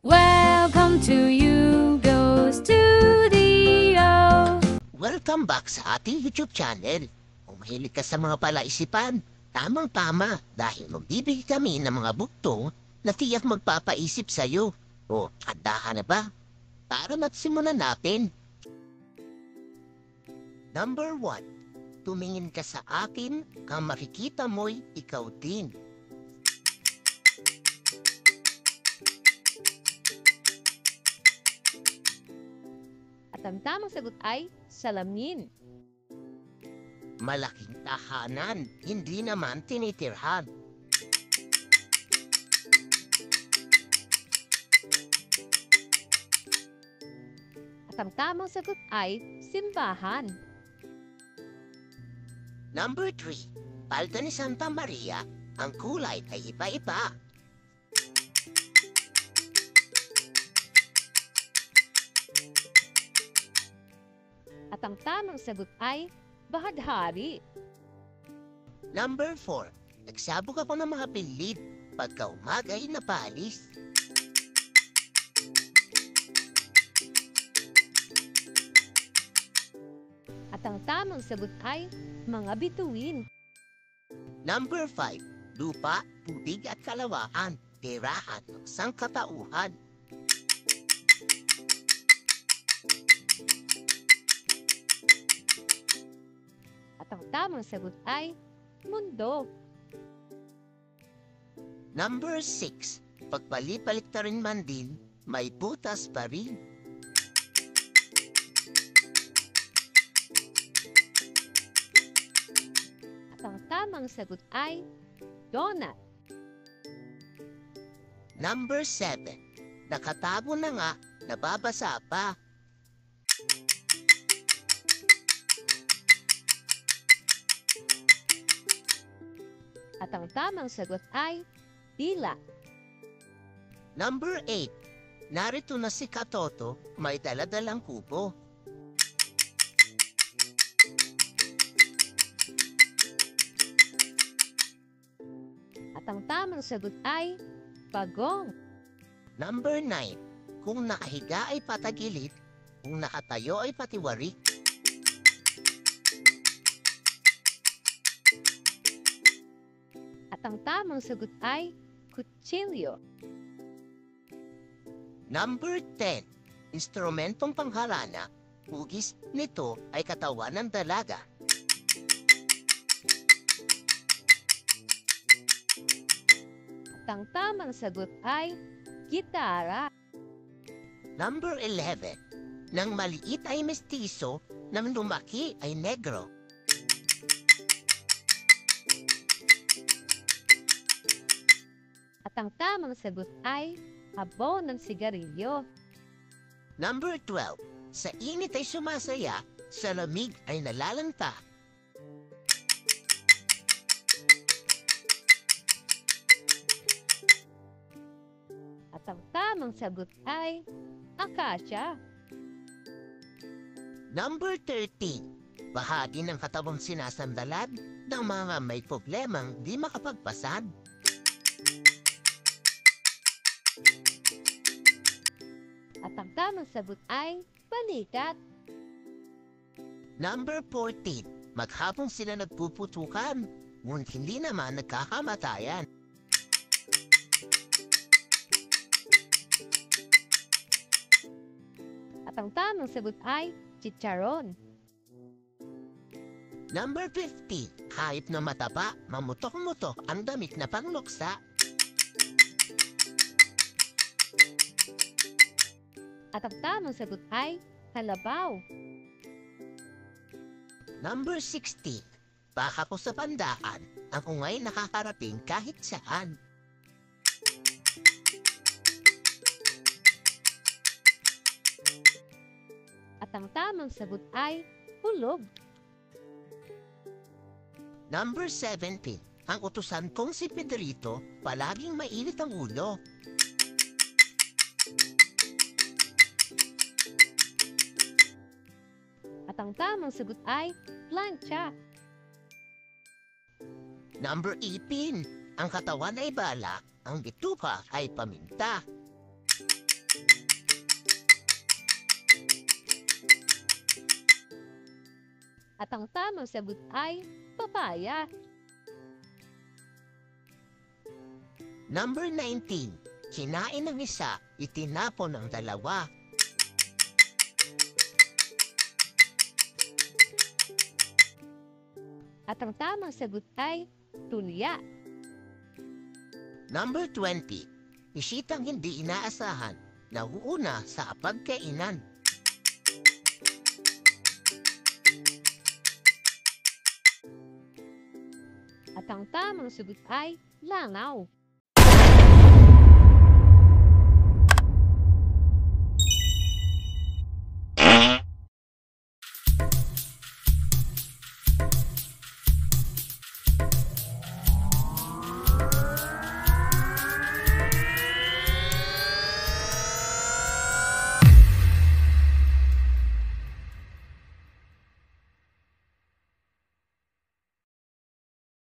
Welcome to Yugo Studio! Welcome back sa ating YouTube channel. Kung mahilig ka sa mga palaisipan, tamang-tama dahil magbibigay kami ng mga buktong na tiyak magpapaisip sa'yo. O, handa ka na ba? Tara na't simulan natin. Number 1. Tumingin ka sa akin, ang makikita mo'y ikaw din. At ang tamang sagot ay salamin. Malaking tahanan, hindi naman tinitirhan. At ang tamang sagot ay simbahan. Number 3. Palda ni Santa Maria, ang kulay ay iba-iba. At ang tamang sagot ay bahadhari. Number 4. Nagsabog ako ng mga pilid pagka umagay na palis. At ang tamang sagot ay mga bituin. Number 5. Lupa, tubig at kalawaan, tirahan ng sangkatauhan. At ang tamang sagot ay mundo. Number 6. Pagpalit na rin man din, may butas pa rin. At ang tamang sagot ay donut. Number 7. Nakatago na nga, nababasa pa. At ang tamang sagot ay dila. Number 8. Narito na si Katoto, may daladalang kubo. At ang tamang sagot ay bagong. Number 9. Kung nakahiga ay patagilid, kung nakatayo ay patiwari. At ang tamang sagot ay kutsilyo. Number 10. Instrumentong pangharana, hugis nito ay katawan ng dalaga. At ang tamang sagot ay gitara. Number 11. Nang maliit ay mestizo, nang lumaki ay negro. At ang tamang sagot ay abo ng sigarilyo. Number 12. Sa init ay sumasaya, sa lamig ay nalalanta. At ang tamang sagot ay akasya. Number 13. Bahagi ng katawang sinasandalan ng mga may problemang di makapagpasad. At ang tamang sagot ay balikat. Number 14. Maghapon sila nagpuputukan, ngunit hindi naman nagkakamatayan. At ang tamang sagot ay chicharon. Number 50. Kahit na mataba, mamutok-mutok ang damit na pangluksa. At ang tamang sagot ay kalabaw. Number 60. Baka ko sa pandaan, ako nga'y nakakarating kahit saan. At ang tamang sagot ay hulog. Number 17. Ang utusan kong si Pedrito, palaging mainit ang ulo. At ang tamang sagot ay plancha. Number 18. Ang katawan ay bala, ang bituka ay paminta. At ang tamang sagot ay papaya. Number 19. Kinain ng isa, itinapon ng dalawa. At ang tamang sagot ay tulya. Number 20. Bisitang hindi inaasahan, nauuna sa pagkainan. At ang tamang sagot ay langaw.